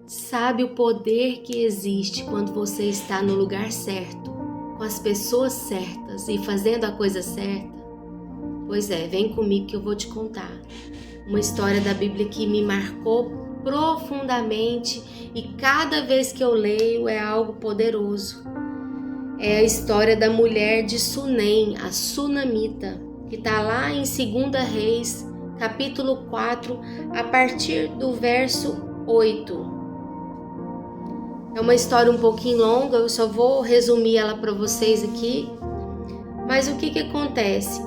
Sabe o poder que existe quando você está no lugar certo, com as pessoas certas e fazendo a coisa certa? Pois é, vem comigo que eu vou te contar uma história da Bíblia que me marcou profundamente e cada vez que eu leio é algo poderoso. É a história da mulher de Sunem, a Sunamita, que está lá em 2 Reis, capítulo 4, a partir do verso 8. É uma história um pouquinho longa, eu só vou resumir ela para vocês aqui. Mas o que acontece?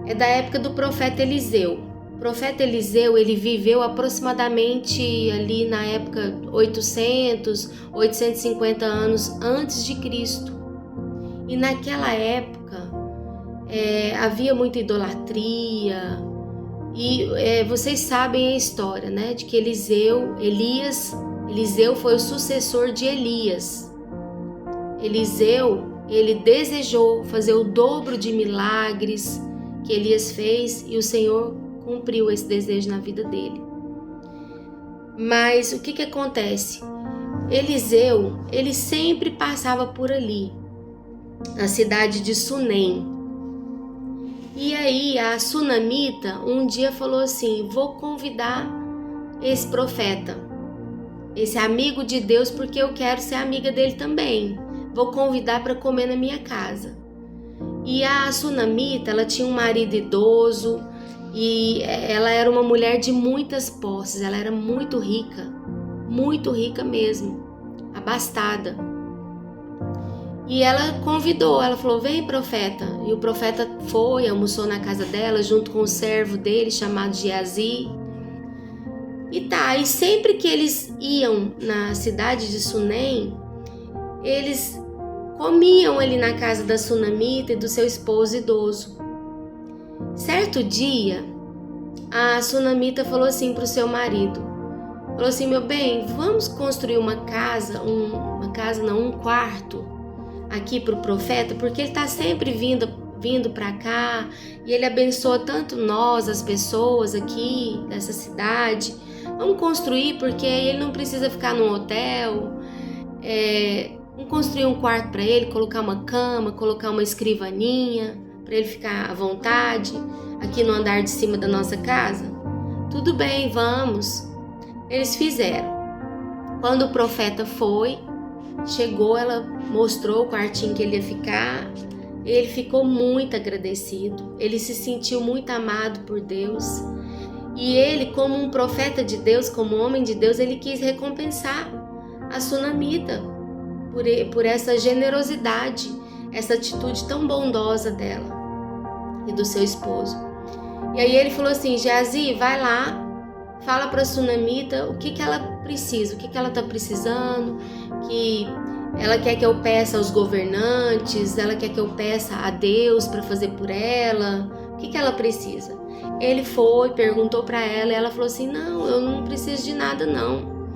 É da época do profeta Eliseu. O profeta Eliseu, ele viveu aproximadamente ali na época 850 anos antes de Cristo. E naquela época havia muita idolatria. E vocês sabem a história, né? De que Eliseu foi o sucessor de Elias. Eliseu, ele desejou fazer o dobro de milagres que Elias fez e o Senhor cumpriu esse desejo na vida dele. Mas o que acontece? Eliseu, ele sempre passava por ali, na cidade de Sunem. E aí a Sunamita um dia falou assim: vou convidar esse profeta, esse amigo de Deus, porque eu quero ser amiga dele também. Vou convidar para comer na minha casa. E a Sunamita, ela tinha um marido idoso e ela era uma mulher de muitas posses. Ela era muito rica mesmo, abastada. E ela convidou, ela falou: vem, profeta. E o profeta foi, almoçou na casa dela junto com o servo dele chamado Geazi. E sempre que eles iam na cidade de Sunem, eles comiam ali na casa da Sunamita e do seu esposo idoso. Certo dia, a Sunamita falou assim para o seu marido, falou assim: meu bem, vamos construir um quarto aqui para o profeta, porque ele está sempre vindo para cá e ele abençoa tanto nós, as pessoas aqui dessa cidade. Vamos construir, porque ele não precisa ficar num hotel. Vamos construir um quarto para ele, colocar uma cama, colocar uma escrivaninha para ele ficar à vontade aqui no andar de cima da nossa casa. Tudo bem, vamos. Eles fizeram. Quando o profeta chegou, ela mostrou o quartinho que ele ia ficar. Ele ficou muito agradecido. Ele se sentiu muito amado por Deus. E ele, como um profeta de Deus, como um homem de Deus, ele quis recompensar a Sunamita por essa generosidade, essa atitude tão bondosa dela e do seu esposo. E aí ele falou assim: Geazi, vai lá, fala para a Sunamita o que ela precisa, o que ela está precisando, que ela quer que eu peça aos governantes, ela quer que eu peça a Deus para fazer por ela, o que ela precisa. Ele foi, perguntou para ela e ela falou assim: não, eu não preciso de nada não,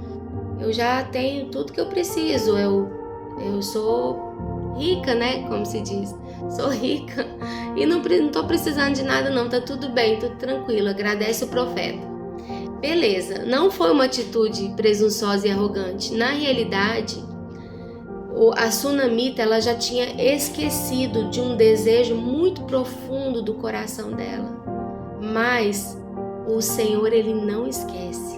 eu já tenho tudo que eu preciso, eu sou rica, né, como se diz, sou rica e não tô precisando de nada não, tá tudo bem, tudo tranquilo, agradece o profeta. Beleza, não foi uma atitude presunçosa e arrogante. Na realidade, a Sunamita, ela já tinha esquecido de um desejo muito profundo do coração dela. Mas o Senhor, ele não esquece.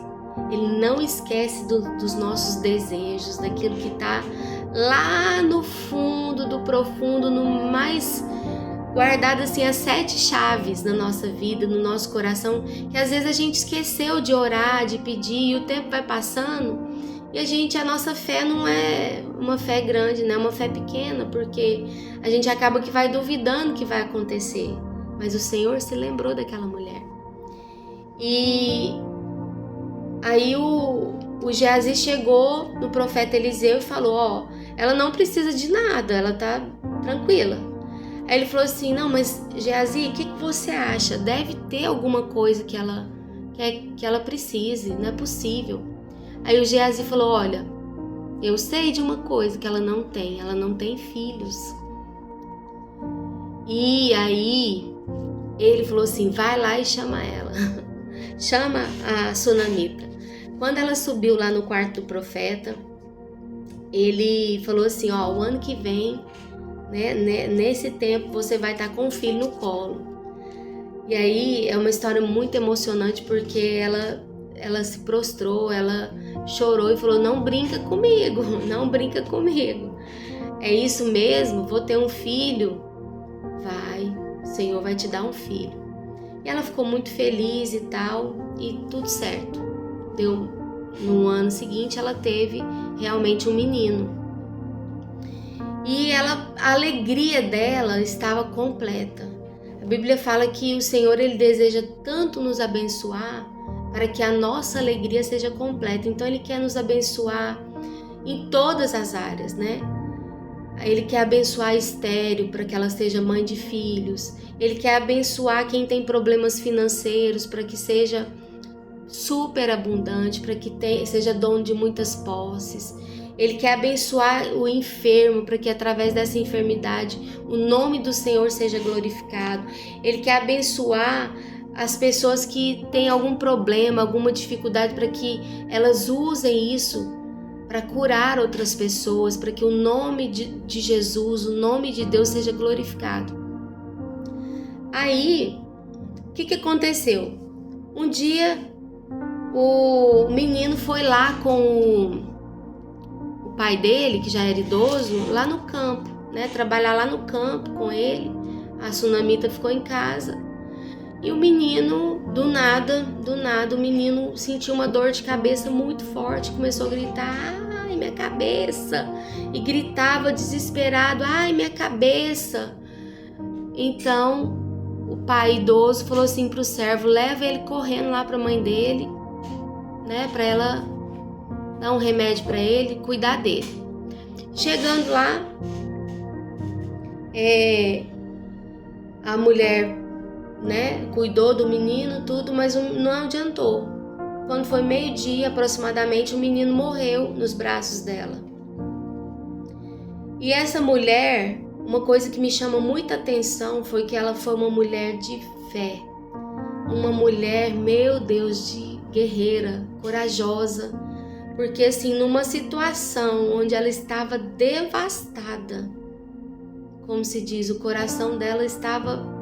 Ele não esquece dos nossos desejos, daquilo que está lá no fundo, do profundo, no mais guardado assim, as 7 chaves na nossa vida, no nosso coração, que às vezes a gente esqueceu de orar, de pedir, e o tempo vai passando e a nossa fé não é uma fé grande, né? É uma fé pequena, porque a gente acaba que vai duvidando que vai acontecer. Mas o Senhor se lembrou daquela mulher. E aí o Geazi chegou no profeta Eliseu e falou: ela não precisa de nada, ela tá tranquila. Aí ele falou assim: não, mas Geazi, o que você acha? Deve ter alguma coisa que ela precise, não é possível. Aí o Geazi falou: olha, eu sei de uma coisa que ela não tem filhos. E aí ele falou assim: vai lá e chama ela, chama a Sunamita. Quando ela subiu lá no quarto do profeta, ele falou assim, ó, o ano que vem, né, nesse tempo você vai estar com o filho no colo. E aí é uma história muito emocionante, porque ela se prostrou, ela chorou e falou, não brinca comigo, não brinca comigo. É isso mesmo? Vou ter um filho? Vai, o Senhor vai te dar um filho. E ela ficou muito feliz e tal, e tudo certo. No ano seguinte ela teve realmente um menino. E a alegria dela estava completa. A Bíblia fala que o Senhor, ele deseja tanto nos abençoar para que a nossa alegria seja completa. Então ele quer nos abençoar em todas as áreas, né? Ele quer abençoar a estéril para que ela seja mãe de filhos. Ele quer abençoar quem tem problemas financeiros para que seja super abundante, para que seja dono de muitas posses. Ele quer abençoar o enfermo para que através dessa enfermidade o nome do Senhor seja glorificado. Ele quer abençoar as pessoas que têm algum problema, alguma dificuldade, para que elas usem isso para curar outras pessoas, para que o nome de Jesus, o nome de Deus seja glorificado. Aí, o que aconteceu? Um dia o menino foi lá com o pai dele, que já era idoso, lá no campo, né? Trabalhar lá no campo com ele. A sunamita ficou em casa. E o menino, do nada, o menino sentiu uma dor de cabeça muito forte, começou a gritar, ai, minha cabeça, e gritava desesperado, ai, minha cabeça. Então, o pai idoso falou assim pro servo, leva ele correndo lá pra mãe dele, né, pra ela dar um remédio pra ele, cuidar dele. Chegando lá, a mulher, né, cuidou do menino, tudo, mas não adiantou. Quando foi meio-dia aproximadamente, o menino morreu nos braços dela. E essa mulher, uma coisa que me chama muita atenção foi que ela foi uma mulher de fé, uma mulher, meu Deus, de guerreira, corajosa, porque assim, numa situação onde ela estava devastada, como se diz, o coração dela estava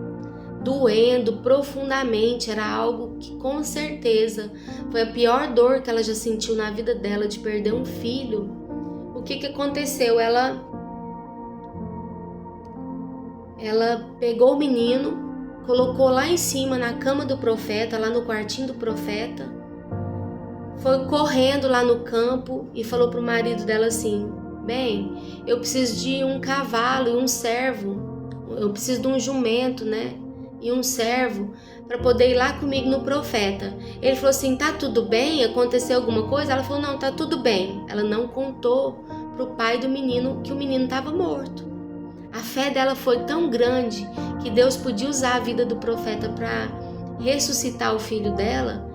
doendo profundamente, era algo que com certeza foi a pior dor que ela já sentiu na vida dela, de perder um filho. O que aconteceu? Ela pegou o menino, colocou lá em cima na cama do profeta, lá no quartinho do profeta, foi correndo lá no campo e falou pro marido dela assim, bem, eu preciso de um cavalo e um servo, eu preciso de um jumento, né? E um servo para poder ir lá comigo no profeta. Ele falou assim, tá tudo bem? Aconteceu alguma coisa? Ela falou, não, tá tudo bem. Ela não contou pro pai do menino que o menino estava morto. A fé dela foi tão grande que Deus podia usar a vida do profeta para ressuscitar o filho dela,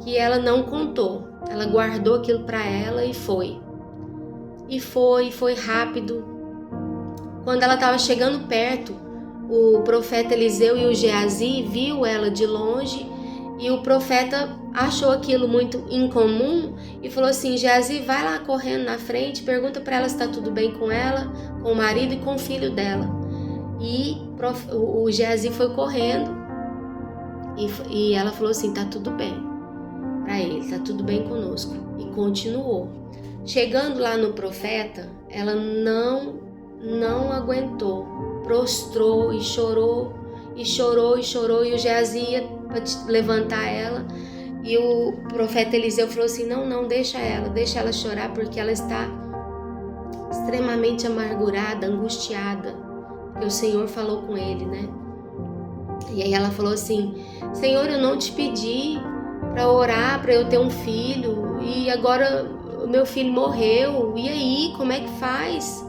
que ela não contou. Ela guardou aquilo para ela e foi. E foi rápido. Quando ela estava chegando perto, o profeta Eliseu e o Geazi viu ela de longe e o profeta achou aquilo muito incomum e falou assim, Geazi, vai lá correndo na frente, pergunta para ela se está tudo bem com ela, com o marido e com o filho dela. E o Geazi foi correndo e ela falou assim, tá tudo bem para ele, tá tudo bem conosco. E continuou. Chegando lá no profeta, ela não aguentou, prostrou e chorou, e o Geazi ia para levantar ela, e o profeta Eliseu falou assim, não, deixa ela chorar, porque ela está extremamente amargurada, angustiada, porque o Senhor falou com ele, né? E aí ela falou assim, Senhor, eu não te pedi para orar, para eu ter um filho, e agora o meu filho morreu, e aí, como é que faz?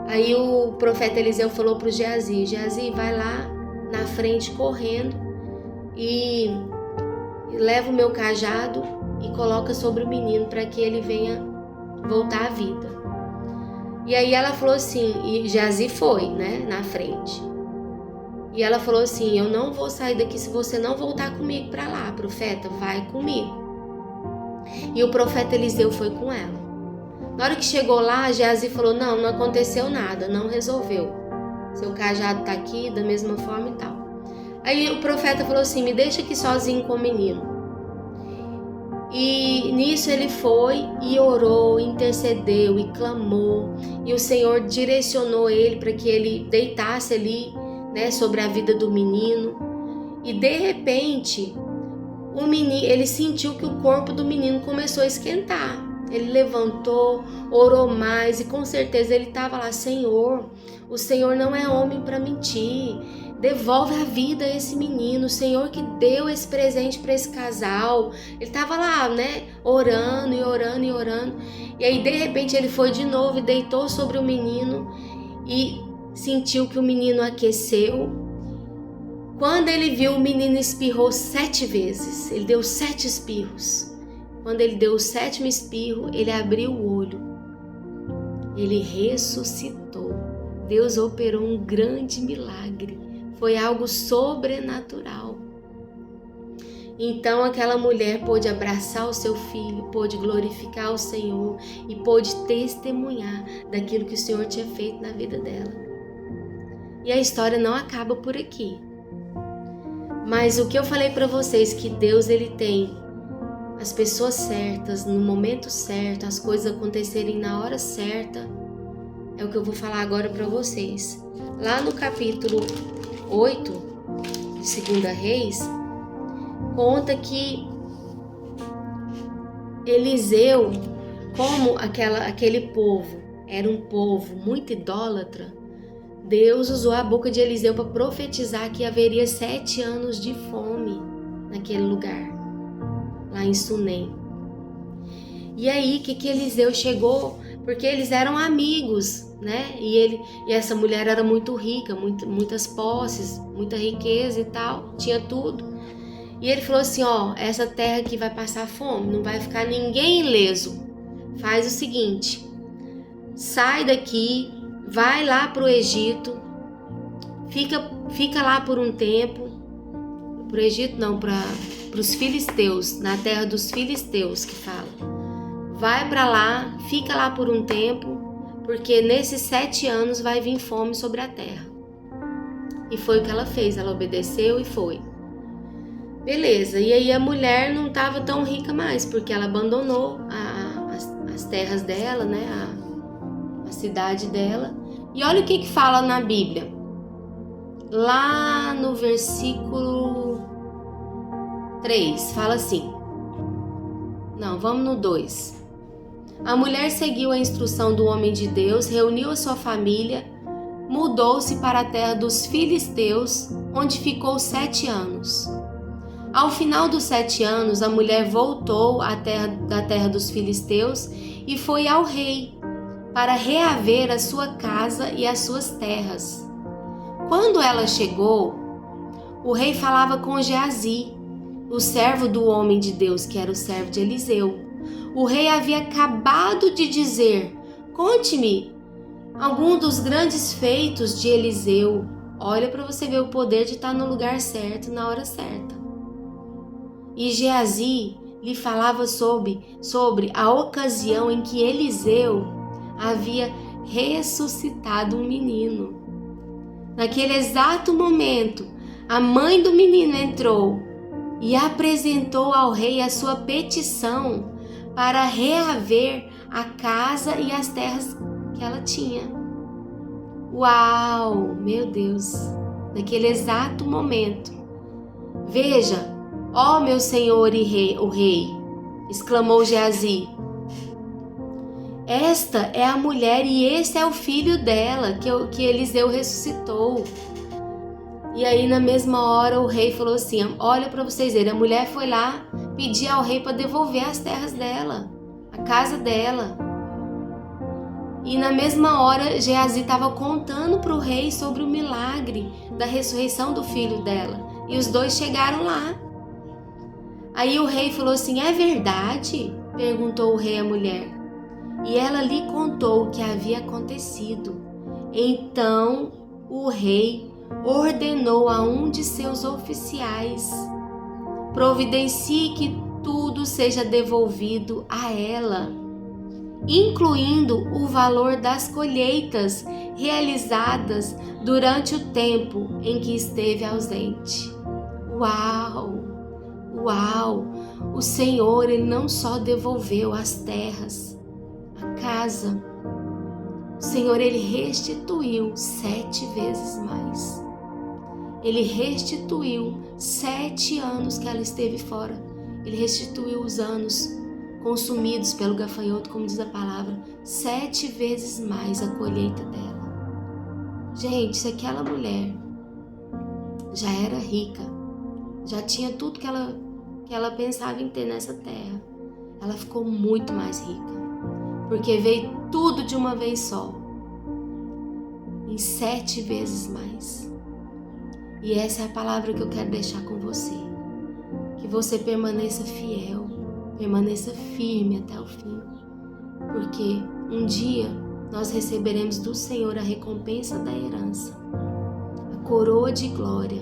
Aí o profeta Eliseu falou para o Geazi, vai lá na frente correndo e leva o meu cajado e coloca sobre o menino para que ele venha voltar à vida. E aí ela falou assim, e Geazi foi, né, na frente. E ela falou assim, eu não vou sair daqui se você não voltar comigo para lá, profeta, vai comigo. E o profeta Eliseu foi com ela. Na hora que chegou lá, Geazi falou: não aconteceu nada, não resolveu. Seu cajado tá aqui da mesma forma e tal. Aí o profeta falou assim: me deixa aqui sozinho com o menino. E nisso ele foi e orou, intercedeu e clamou. E o Senhor direcionou ele para que ele deitasse ali, né, sobre a vida do menino. E de repente, o menino, ele sentiu que o corpo do menino começou a esquentar. Ele levantou, orou mais e com certeza ele estava lá: Senhor, o Senhor não é homem para mentir. Devolve a vida a esse menino, o Senhor que deu esse presente para esse casal. Ele estava lá, né, orando e orando e orando. E aí de repente ele foi de novo e deitou sobre o menino e sentiu que o menino aqueceu. Quando ele viu, o menino espirrou 7 vezes. Ele deu 7 espirros. Quando ele deu o 7º espirro, ele abriu o olho. Ele ressuscitou. Deus operou um grande milagre. Foi algo sobrenatural. Então aquela mulher pôde abraçar o seu filho, pôde glorificar o Senhor e pôde testemunhar daquilo que o Senhor tinha feito na vida dela. E a história não acaba por aqui. Mas o que eu falei para vocês, que Deus ele tem as pessoas certas, no momento certo, as coisas acontecerem na hora certa, é o que eu vou falar agora para vocês. Lá no capítulo 8 de 2 Reis, conta que Eliseu, como aquele povo era um povo muito idólatra, Deus usou a boca de Eliseu para profetizar que haveria 7 anos de fome naquele lugar, lá em Sunem. E aí que Eliseu chegou, porque eles eram amigos, né? E essa mulher era muito rica, muitas posses, muita riqueza e tal, tinha tudo. E ele falou assim: ó, essa terra aqui vai passar fome, não vai ficar ninguém ileso. Faz o seguinte, sai daqui, vai lá para o Egito, fica lá por um tempo. Para o Egito não, para os filisteus, na terra dos filisteus que fala. Vai para lá, fica lá por um tempo, porque nesses 7 anos vai vir fome sobre a terra. E foi o que ela fez, ela obedeceu e foi. Beleza, e aí a mulher não estava tão rica mais, porque ela abandonou as terras dela, né, a cidade dela. E olha o que fala na Bíblia, lá no versículo 3, fala assim, não, vamos no 2. A mulher seguiu a instrução do homem de Deus, reuniu a sua família, mudou-se para a terra dos filisteus, onde ficou 7 anos. Ao final dos 7 anos, a mulher voltou da terra dos filisteus e foi ao rei para reaver a sua casa e as suas terras. Quando ela chegou, o rei falava com Geazi, o servo do homem de Deus, que era o servo de Eliseu. O rei havia acabado de dizer: conte-me algum dos grandes feitos de Eliseu. Olha para você ver o poder de estar no lugar certo, na hora certa. E Geazi lhe falava sobre a ocasião em que Eliseu havia ressuscitado um menino. Naquele exato momento, a mãe do menino entrou e apresentou ao rei a sua petição para reaver a casa e as terras que ela tinha. Uau, meu Deus! Naquele exato momento. Veja, ó meu senhor e o rei, exclamou Geazi. Esta é a mulher e esse é o filho dela que Eliseu ressuscitou. E aí na mesma hora o rei falou assim, olha para vocês verem, a mulher foi lá pedir ao rei para devolver as terras dela, a casa dela. E na mesma hora Geazi estava contando para o rei sobre o milagre da ressurreição do filho dela. E os dois chegaram lá. Aí o rei falou assim, é verdade? Perguntou o rei à mulher. E ela lhe contou o que havia acontecido. Então o rei ordenou a um de seus oficiais: providencie que tudo seja devolvido a ela, incluindo o valor das colheitas realizadas durante o tempo em que esteve ausente. Uau! Uau! O Senhor, Ele não só devolveu as terras, a casa, o Senhor, Ele restituiu 7 vezes mais. Ele restituiu 7 anos que ela esteve fora. Ele restituiu os anos consumidos pelo gafanhoto, como diz a palavra, 7 vezes mais a colheita dela. Gente, se aquela mulher já era rica, já tinha tudo que ela pensava em ter nessa terra, ela ficou muito mais rica, porque veio tudo de uma vez só, em 7 vezes mais. E essa é a palavra que eu quero deixar com você, que você permaneça fiel, permaneça firme até o fim, porque um dia nós receberemos do Senhor a recompensa da herança, a coroa de glória.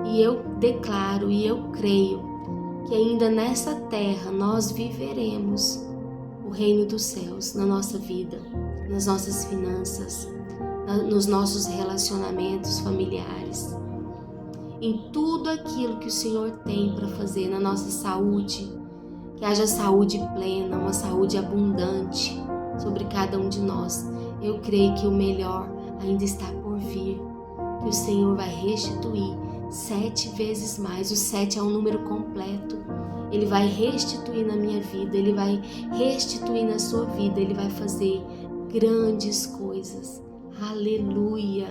E eu declaro e eu creio que ainda nessa terra nós viveremos o reino dos céus na nossa vida, nas nossas finanças, nos nossos relacionamentos familiares, em tudo aquilo que o Senhor tem para fazer na nossa saúde, que haja saúde plena, uma saúde abundante sobre cada um de nós. Eu creio que o melhor ainda está por vir, que o Senhor vai restituir 7 vezes mais. O 7 é um número completo. Ele vai restituir na minha vida, Ele vai restituir na sua vida, Ele vai fazer grandes coisas. Aleluia!